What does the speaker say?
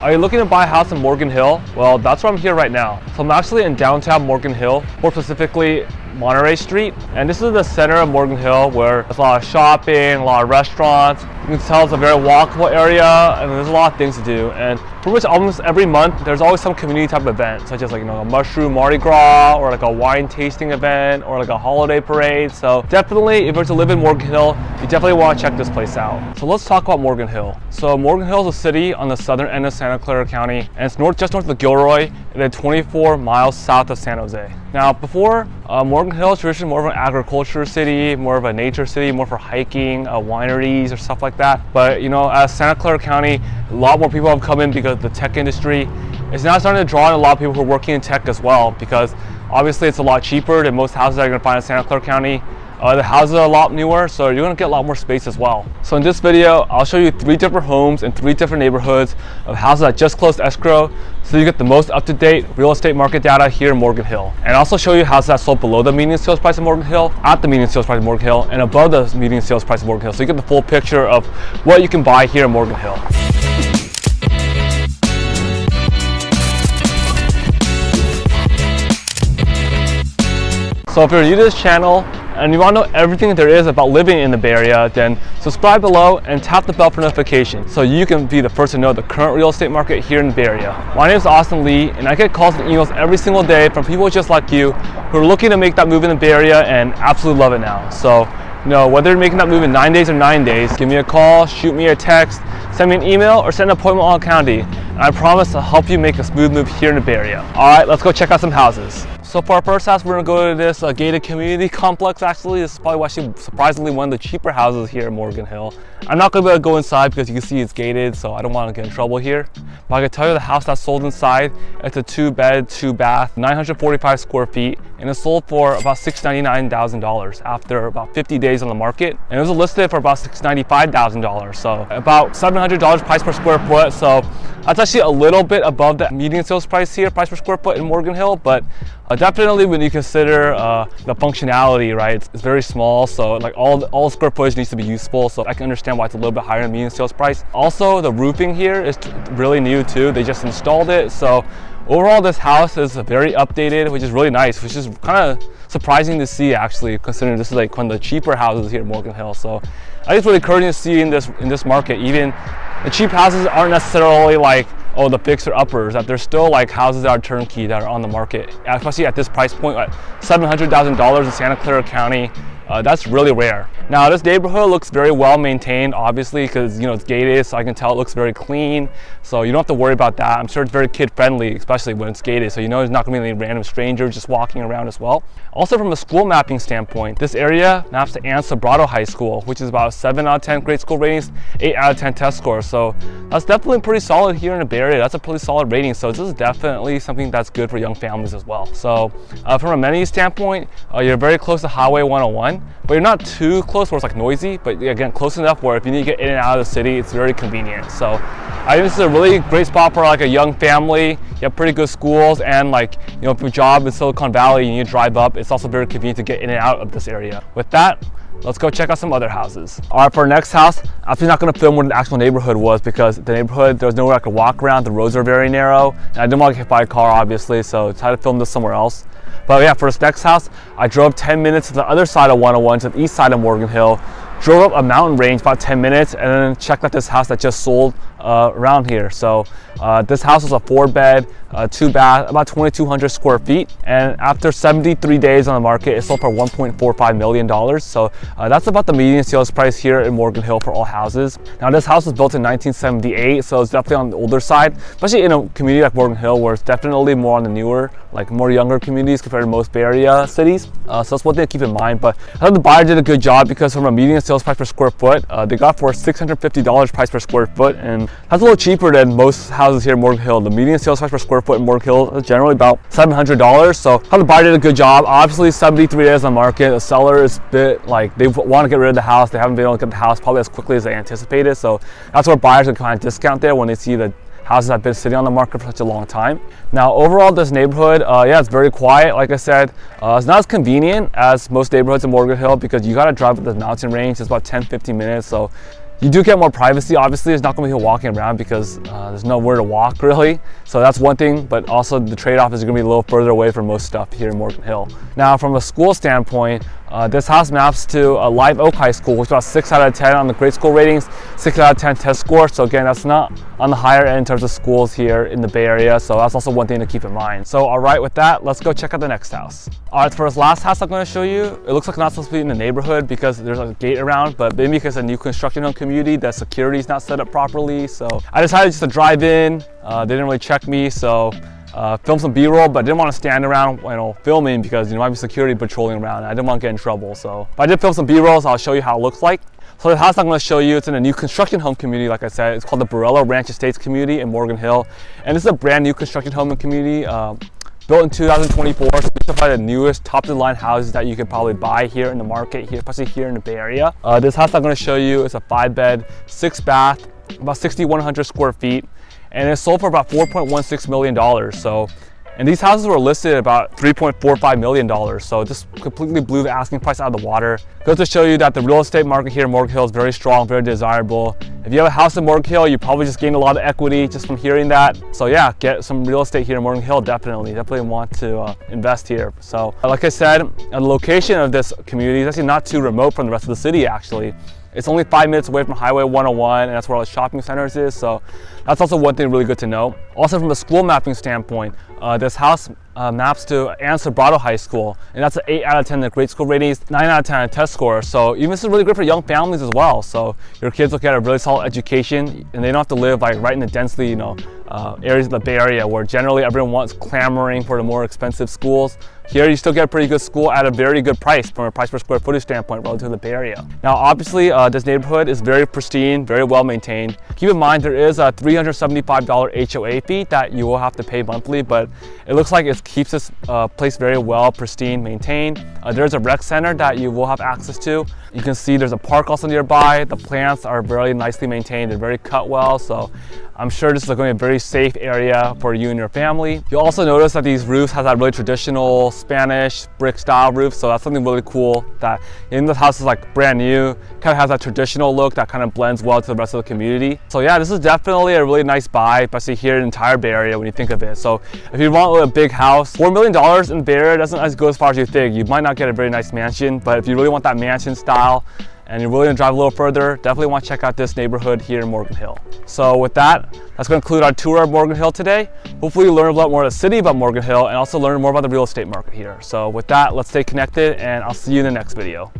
Are you looking to buy a house in Morgan Hill? Well, that's where I'm here right now. So I'm actually in downtown Morgan Hill, more specifically Monterey Street. And this is the center of Morgan Hill where there's a lot of shopping, a lot of restaurants. You can tell it's a very walkable area and there's a lot of things to do. And pretty much almost every month, there's always some community type of event, such as a mushroom Mardi Gras or like a wine tasting event or like a holiday parade. So definitely, if you're to live in Morgan Hill, you definitely want to check this place out. So let's talk about Morgan Hill. So Morgan Hill is a city on the southern end of Santa Clara County, and it's just north of Gilroy, and then 24 miles south of San Jose. Now, before, Morgan Hill is traditionally more of an agriculture city, more of a nature city, more for hiking, wineries, or stuff like that. But as Santa Clara County, a lot more people have come in because of the tech industry. It's now starting to draw in a lot of people who are working in tech as well, because obviously it's a lot cheaper than most houses that you're going to find in Santa Clara County. The houses are a lot newer, so you're going to get a lot more space as well. So in this video, I'll show you 3 different homes in 3 different neighborhoods of houses that just closed escrow, so you get the most up-to-date real estate market data here in Morgan Hill. And also show you houses that sold below the median sales price in Morgan Hill, at the median sales price in Morgan Hill, and above the median sales price in Morgan Hill, so you get the full picture of what you can buy here in Morgan Hill. So if you're new to this channel and you want to know everything there is about living in the Bay Area, then subscribe below and tap the bell for notifications so you can be the first to know the current real estate market here in the Bay Area. My name is Austin Lee, and I get calls and emails every single day from people just like you who are looking to make that move in the Bay Area and absolutely love it now. So whether you're making that move in 9 days or 9 days, give me a call, shoot me a text, send me an email, or send an appointment on county. And I promise to help you make a smooth move here in the Bay Area. All right, let's go check out some houses. So for our first house, we're gonna go to this gated community complex. Actually, this is probably actually surprisingly one of the cheaper houses here in Morgan Hill. I'm not gonna be able to go inside because you can see it's gated, so I don't want to get in trouble here. But I can tell you the house that's sold inside, it's a 2-bed, 2-bath, 945 square feet, and it sold for about $699,000 after about 50 days on the market. And it was listed for about $695,000, so about $700 price per square foot. So that's actually a little bit above the median sales price here, price per square foot in Morgan Hill, but definitely when you consider the functionality, right, it's very small, so like all square footage needs to be useful, so I can understand why it's a little bit higher than median sales price. Also, the roofing here is really new too. They just installed it, so overall this house is very updated, which is really nice, which is kind of surprising to see actually, considering this is like one of the cheaper houses here in Morgan Hill. So I think it's really encouraging to see in this market, even the cheap houses aren't necessarily like the fixer uppers, that there's still like houses that are turnkey that are on the market, especially at this price point, like $700,000 in Santa Clara County. That's really rare. Now this neighborhood looks very well maintained, obviously, because it's gated, so I can tell it looks very clean, so you don't have to worry about that. I'm sure it's very kid friendly, especially when it's gated, so there's not going to be any random strangers just walking around as well. Also, from a school mapping standpoint, this area maps to Ann Sobrato High School, which is about 7 out of 10 grade school ratings, 8 out of 10 test scores, so that's definitely pretty solid here in the Bay Area. That's a pretty solid rating, so this is definitely something that's good for young families as well. So from a amenities standpoint, you're very close to Highway 101, but you're not too close where it's like noisy, but again, close enough where if you need to get in and out of the city, it's very convenient. So I think this is a really great spot for like a young family. You have pretty good schools, and like, if your job in Silicon Valley, you need to drive up, it's also very convenient to get in and out of this area. With that, let's go check out some other houses. All right, for our next house, I'm actually not going to film where the actual neighborhood was because the neighborhood, there's nowhere I could walk around. The roads are very narrow, and I didn't want to get hit by a car, obviously, so I tried to film this somewhere else. But yeah, for this next house, I drove 10 minutes to the other side of 101, to the east side of Morgan Hill, drove up a mountain range about 10 minutes, and then checked out this house that just sold around here. So this house was a 4-bed, 2-bath, about 2,200 square feet, and after 73 days on the market, it sold for $1.45 million. So that's about the median sales price here in Morgan Hill for all houses. Now this house was built in 1978, so it's definitely on the older side, especially in a community like Morgan Hill, where it's definitely more on the newer, like more younger communities compared to most Bay Area cities. So that's one thing to keep in mind. But I thought the buyer did a good job, because from a median sales price per square foot, they got for $650 price per square foot, and that's a little cheaper than most houses here in Morgan Hill. The median sales price per square foot in Morgan Hill is generally about $700. So I thought the buyer did a good job. Obviously, 73 days on the market. The seller is a bit like, they want to get rid of the house. They haven't been able to get the house probably as quickly as they anticipated. So that's where buyers can kind of discount there when they see the houses have been sitting on the market for such a long time. Now overall, this neighborhood, yeah, it's very quiet. Like I said, it's not as convenient as most neighborhoods in Morgan Hill because you got to drive up the mountain range. It's about 10-15 minutes, so You do get more privacy. Obviously, there's not going to be people walking around because there's nowhere to walk really. So that's one thing, but also the trade-off is you're going to be a little further away from most stuff here in Morgan Hill. Now, from a school standpoint, this house maps to a Live Oak High School, which is about 6 out of 10 on the grade school ratings, 6 out of 10 test score. So again, that's not on the higher end in terms of schools here in the Bay Area. So that's also one thing to keep in mind. So all right, with that, let's go check out the next house. All right, for this last house I'm going to show you, it looks like not supposed to be in the neighborhood because there's a gate around, but maybe because it's a new construction home community, the security's not set up properly. So I decided just to drive in. They didn't really check me, so film some B-roll, but I didn't want to stand around, filming because might be security patrolling around. I didn't want to get in trouble. So, but I did film some B-rolls. So I'll show you how it looks like. So the house I'm going to show you, it's in a new construction home community. Like I said, it's called the Barella Ranch Estates community in Morgan Hill, and this is a brand new construction home community. Built in 2024, so it's probably the newest top-of-the-line houses that you could probably buy here in the market, here, especially here in the Bay Area. This house I'm going to show you is a 5-bed, 6-bath, about 6,100 square feet, and it sold for about $4.16 million. So, and these houses were listed at about $3.45 million. So just completely blew the asking price out of the water. Goes to show you that the real estate market here in Morgan Hill is very strong, very desirable. If you have a house in Morgan Hill, you probably just gained a lot of equity just from hearing that. So yeah, get some real estate here in Morgan Hill, definitely want to invest here. So like I said, the location of this community is actually not too remote from the rest of the city actually. It's only 5 minutes away from Highway 101, and that's where all the shopping centers is. So that's also one thing really good to know. Also from a school mapping standpoint, this house maps to Ann Sobrato High School, and that's an 8 out of 10 in the grade school ratings, 9 out of 10 in test score. So even this is really great for young families as well. So your kids will get a really solid education, and they don't have to live right in the densely, areas of the Bay Area where generally everyone wants clamoring for the more expensive schools. Here you still get a pretty good school at a very good price from a price per square footage standpoint relative to the Bay Area. Now obviously this neighborhood is very pristine, very well maintained. Keep in mind there is a $375 HOA fee that you will have to pay monthly, but it looks like it keeps this place very well, pristine, maintained. There's a rec center that you will have access to. You can see there's a park also nearby. The plants are very nicely maintained. They're very cut well, so I'm sure this is going to be a very safe area for you and your family. You'll also notice that these roofs have that really traditional Spanish brick style roof, so that's something really cool that in this house is like brand new, kind of has that traditional look that kind of blends well to the rest of the community. So yeah, this is definitely a really nice buy, especially here in the entire Bay Area when you think of it. So if you want a big house, $4 million in the Bay Area doesn't go as far as you think. You might not get a very nice mansion, but if you really want that mansion style and you're willing to drive a little further, definitely want to check out this neighborhood here in Morgan Hill. So with that, that's going to conclude our tour of Morgan Hill today. Hopefully you learn a lot more of the city about Morgan Hill and also learn more about the real estate market here. So with that, let's stay connected and I'll see you in the next video.